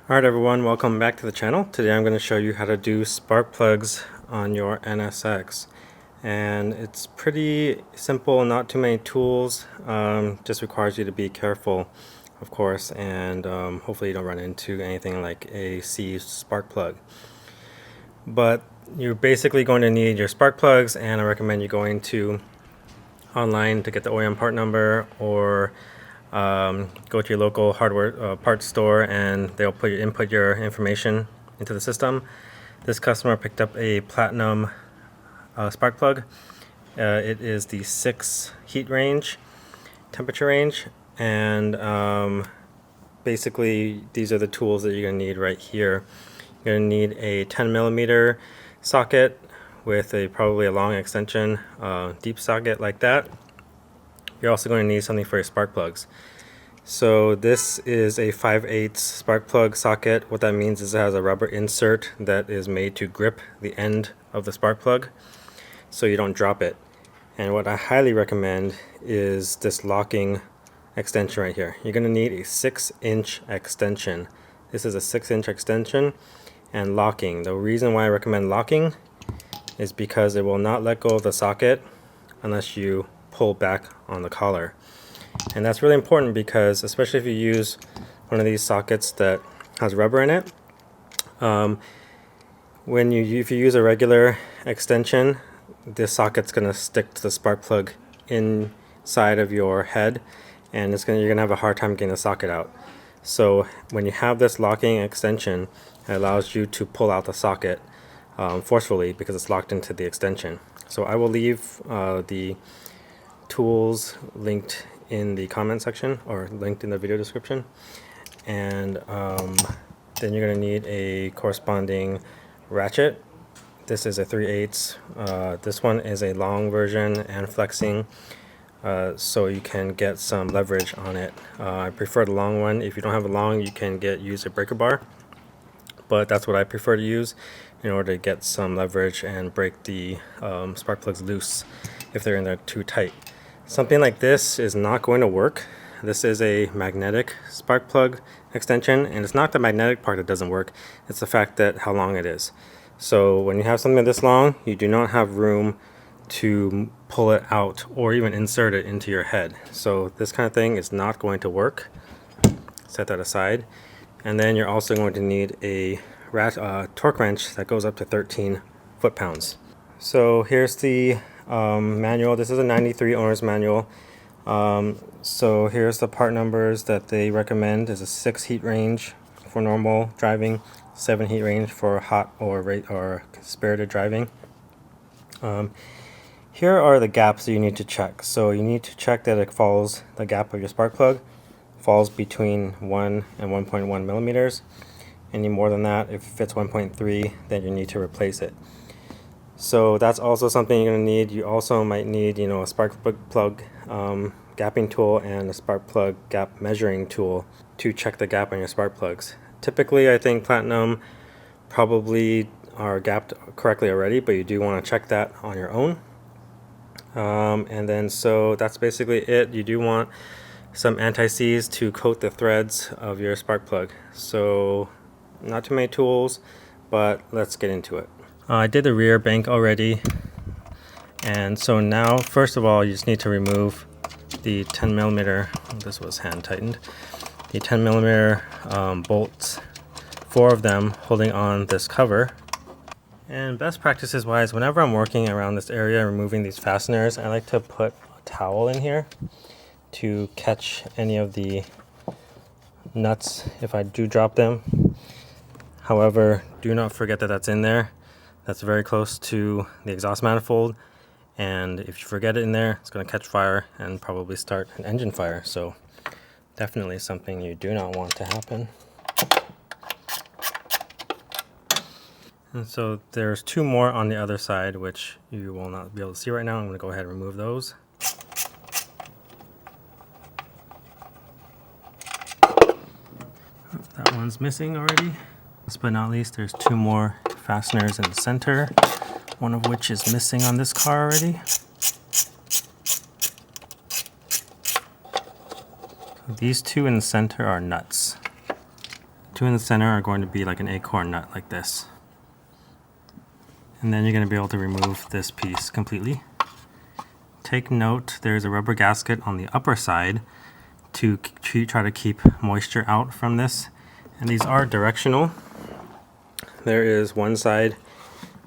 Alright everyone, welcome back to the channel. Today I'm going to show you how to do spark plugs on your NSX. And it's pretty simple, not too many tools, just requires you to be careful, of course, and hopefully you don't run into anything like a seized spark plug. But you're basically going to need your spark plugs, and I recommend you going to online to get the OEM part number, or go to your local hardware parts store and they'll input your information into the system. This customer picked up a platinum spark plug. It is the 6 heat range, temperature range, and basically these are the tools that you're going to need right here. You're going to need a 10mm socket with probably a long extension, deep socket like that. You're also going to need something for your spark plugs. So this is a 5/8 spark plug socket. What that means is it has a rubber insert that is made to grip the end of the spark plug so you don't drop it. And what I highly recommend is this locking extension right here. You're going to need a 6-inch extension. This is a 6-inch extension and locking. The reason why I recommend locking is because it will not let go of the socket unless you pull back on the collar. And that's really important because, especially if you use one of these sockets that has rubber in it, if you use a regular extension, this socket's going to stick to the spark plug inside of your head, and you're going to have a hard time getting the socket out. So when you have this locking extension, it allows you to pull out the socket forcefully because it's locked into the extension. So I will leave the tools linked in the comment section, or linked in the video description. And then you're going to need a corresponding ratchet. This is a 3/8. This one is a long version and flexing, so you can get some leverage on it. I prefer the long one. If you don't have a long, you can use a breaker bar, but that's what I prefer to use in order to get some leverage and break the spark plugs loose if they're in there too tight. Something like this is not going to work. This is a magnetic spark plug extension, and it's not the magnetic part that doesn't work, it's the fact that how long it is. So when you have something this long, you do not have room to pull it out or even insert it into your head. So this kind of thing is not going to work. Set that aside. And then you're also going to need a torque wrench that goes up to 13 foot-pounds. So here's the manual. This is a 93 owner's manual. So here's the part numbers that they recommend. Is a 6 heat range for normal driving, 7 heat range for hot or spirited driving. Here are the gaps that you need to check. So you need to check that it follows the gap of your spark plug, falls between 1 and 1.1 millimeters. Any more than that, if it's 1.3, then you need to replace it. So that's also something you're going to need. You also might need, a spark plug gapping tool and a spark plug gap measuring tool to check the gap on your spark plugs. Typically, I think platinum probably are gapped correctly already, but you do want to check that on your own. And then so that's basically it. You do want some anti-seize to coat the threads of your spark plug. So not too many tools, but let's get into it. I did the rear bank already, and so now first of all you just need to remove the 10mm, this was hand tightened, the 10mm bolts, 4 of them holding on this cover. And best practices wise, whenever I'm working around this area removing these fasteners, I like to put a towel in here to catch any of the nuts if I do drop them. However, do not forget that that's in there. That's very close to the exhaust manifold, and if you forget it in there, it's going to catch fire and probably start an engine fire. So definitely something you do not want to happen. And so there's 2 more on the other side, which you will not be able to see right now. I'm going to go ahead and remove those. That one's missing already. Last but not least, there's 2 more fasteners in the center, one of which is missing on this car already. So these 2 in the center are nuts. 2 two in the center are going to be like an acorn nut like this. And then you're going to be able to remove this piece completely. Take note, there's a rubber gasket on the upper side to try to keep moisture out from this. And these are directional. There is one side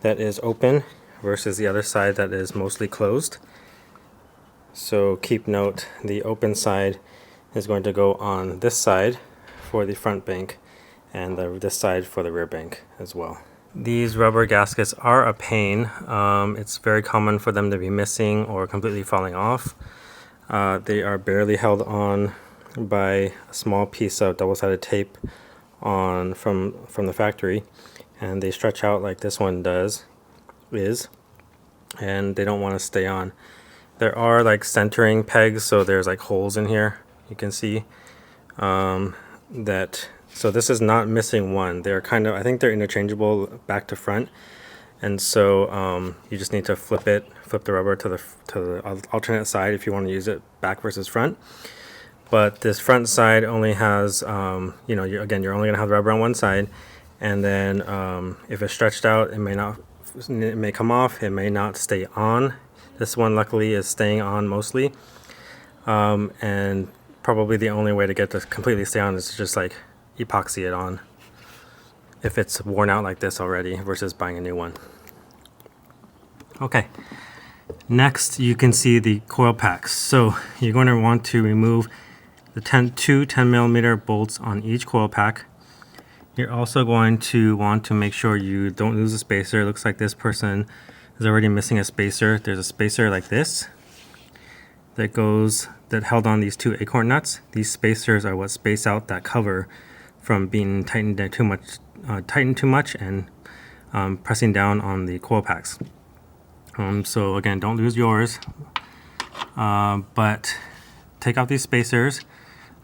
that is open versus the other side that is mostly closed. So keep note, the open side is going to go on this side for the front bank and this side for the rear bank as well. These rubber gaskets are a pain. It's very common for them to be missing or completely falling off. They are barely held on by a small piece of double-sided tape from the factory, and they stretch out like this one and they don't want to stay on. There are like centering pegs, so there's like holes in here you can see so this is not missing one. They're kind of, I think they're interchangeable back to front, and so you just need to flip the rubber to the alternate side if you want to use it back versus front. But this front side only has, you're only going to have the rubber on one side, and then if it's stretched out, it may come off, it may not stay on. This one luckily is staying on mostly, and probably the only way to get this completely stay on is to just like epoxy it on if it's worn out like this already versus buying a new one. Okay, next you can see the coil packs. So you're going to want to remove the two 10mm bolts on each coil pack. You're also going to want to make sure you don't lose a spacer. It looks like this person is already missing a spacer. There's a spacer like this that held on these two acorn nuts. These spacers are what space out that cover from being tightened too much and pressing down on the coil packs. So again, don't lose yours, but take out these spacers.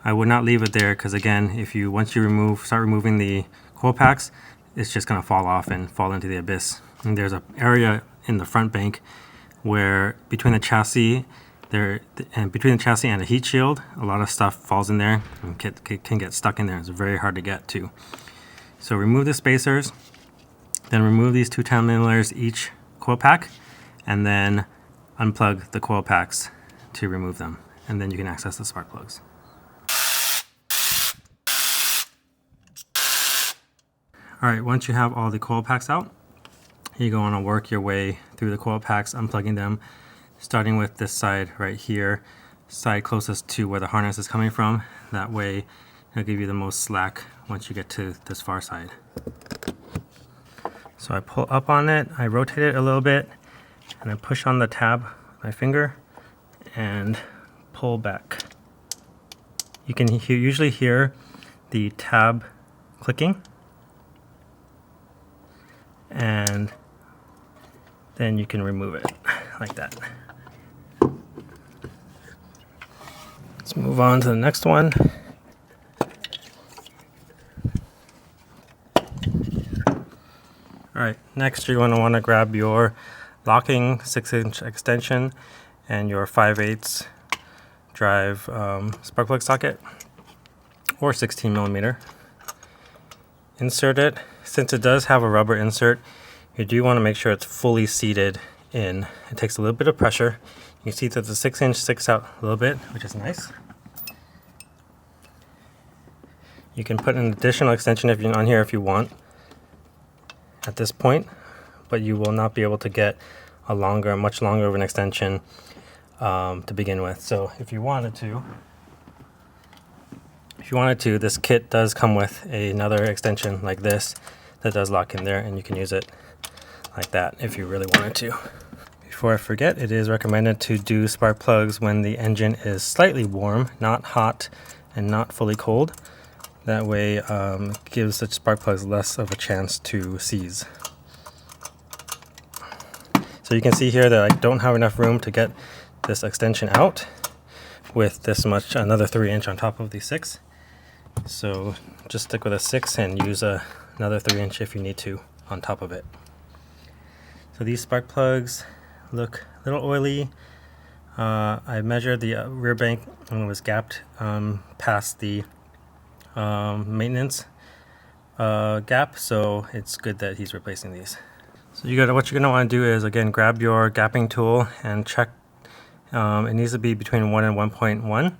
I would not leave it there because again, once you start removing the coil packs, it's just going to fall off and fall into the abyss. And there's an area in the front bank where between the chassis and the heat shield, a lot of stuff falls in there and can get stuck in there. It's very hard to get to. So remove the spacers, then remove these two 10mm each coil pack, and then unplug the coil packs to remove them. And then you can access the spark plugs. Alright, once you have all the coil packs out, you're going to work your way through the coil packs, unplugging them, starting with this side right here, side closest to where the harness is coming from. That way it'll give you the most slack once you get to this far side. So I pull up on it, I rotate it a little bit, and I push on the tab with my finger and pull back. You can usually hear the tab clicking, and then you can remove it like that. Let's move on to the next one. Alright, next you're going to want to grab your locking 6-inch extension and your 5/8 drive spark plug socket, or 16mm. Insert it. Since it does have a rubber insert, you do want to make sure it's fully seated in. It takes a little bit of pressure. You can see that the 6-inch sticks out a little bit, which is nice. You can put an additional extension on here if you want at this point, but you will not be able to get much longer of an extension to begin with. So if you wanted to, this kit does come with another extension like this that does lock in there, and you can use it like that if you really wanted to. Before I forget, it is recommended to do spark plugs when the engine is slightly warm, not hot and not fully cold. That way it gives such spark plugs less of a chance to seize. So you can see here that I don't have enough room to get this extension out with this much, another 3-inch on top of the 6. So just stick with a 6 and use another 3-inch if you need to on top of it. So these spark plugs look a little oily. I measured the rear bank and it was gapped past the maintenance gap, so it's good that he's replacing these. So what you're gonna want to do is, again, grab your gapping tool and check. It needs to be between 1 and 1.1.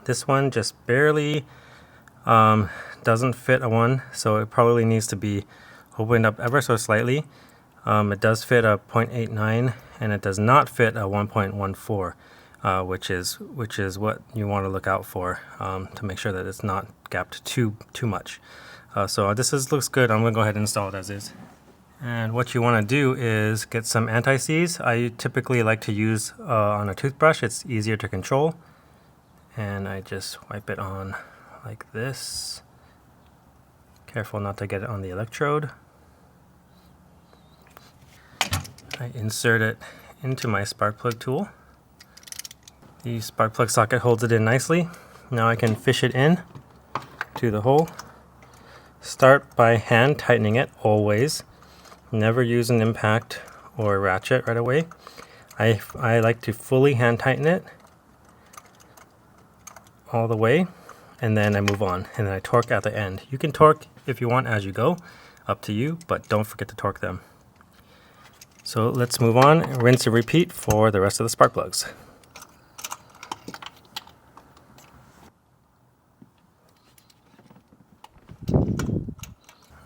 This one just barely doesn't fit a 1, so it probably needs to be opened up ever so slightly. It does fit a 0.89, and it does not fit a 1.14, which is what you want to look out for, to make sure that it's not gapped too much. So this looks good. I'm gonna go ahead and install it as is. And what you want to do is get some anti-seize. I typically like to use on a toothbrush. It's easier to control. And I just wipe it on like this. Careful not to get it on the electrode. I insert it into my spark plug tool. The spark plug socket holds it in nicely. Now I can fish it in to the hole. Start by hand tightening it always. Never use an impact or a ratchet right away. I like to fully hand tighten it all the way, and then I move on, and then I torque at the end. You can torque if you want as you go, up to you, but don't forget to torque them. So let's move on, rinse and repeat for the rest of the spark plugs.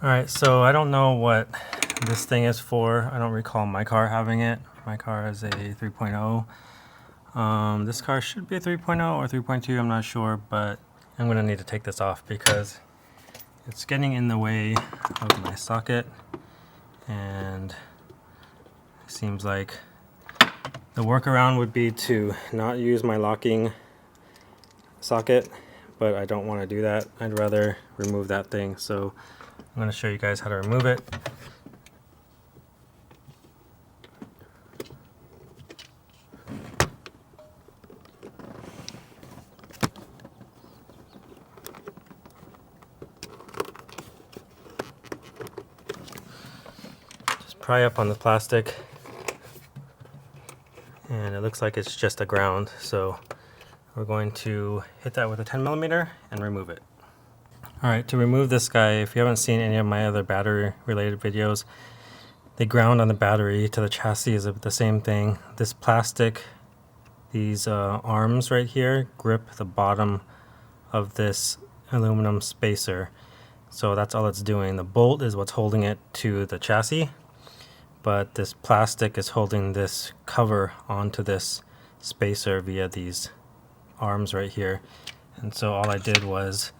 Alright, so I don't know what this thing is for. I don't recall my car having it. My car is a 3.0. This car should be a 3.0 or 3.2, I'm not sure, but I'm going to need to take this off because it's getting in the way of my socket, and it seems like the workaround would be to not use my locking socket, but I don't want to do that. I'd rather remove that thing, so I'm going to show you guys how to remove it. Just pry up on the plastic, and it looks like it's just a ground, so we're going to hit that with a 10mm and remove it. Alright, to remove this guy, if you haven't seen any of my other battery related videos, the ground on the battery to the chassis is the same thing. This plastic, these arms right here, grip the bottom of this aluminum spacer. So that's all it's doing. The bolt is what's holding it to the chassis, but this plastic is holding this cover onto this spacer via these arms right here. And so all I did was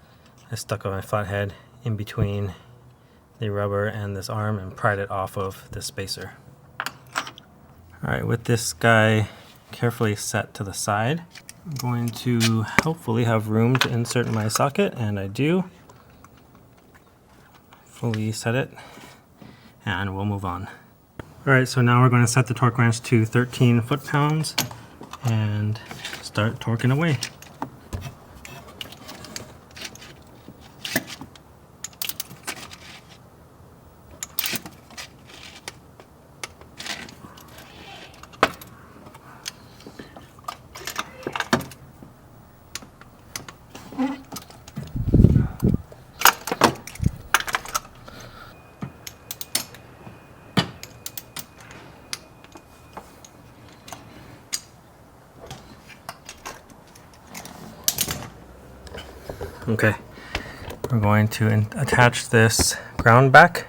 I stuck my flathead in between the rubber and this arm and pried it off of the spacer. Alright, with this guy carefully set to the side, I'm going to hopefully have room to insert my socket, and I do. Fully set it, and we'll move on. Alright, so now we're going to set the torque wrench to 13 foot-pounds and start torquing away. Okay, we're going to attach this ground back.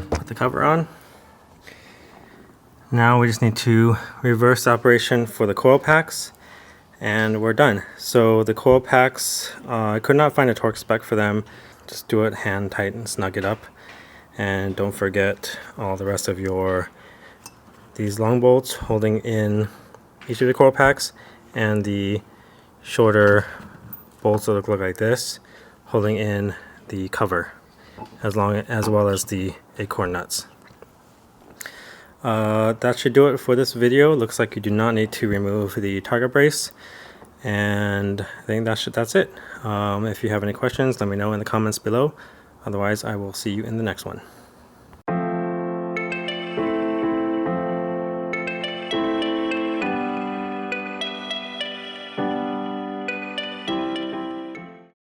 Put the cover on. Now we just need to reverse the operation for the coil packs, and we're done. So the coil packs, I could not find a torque spec for them. Just do it hand tight and snug it up, and don't forget all the rest of these long bolts holding in each of the coil packs, and the shorter bolts that look like this holding in the cover, as well as the acorn nuts. That should do it for this video. Looks like you do not need to remove the target brace, and I think that's it. If you have any questions, let me know in the comments below. Otherwise, I will see you in the next one.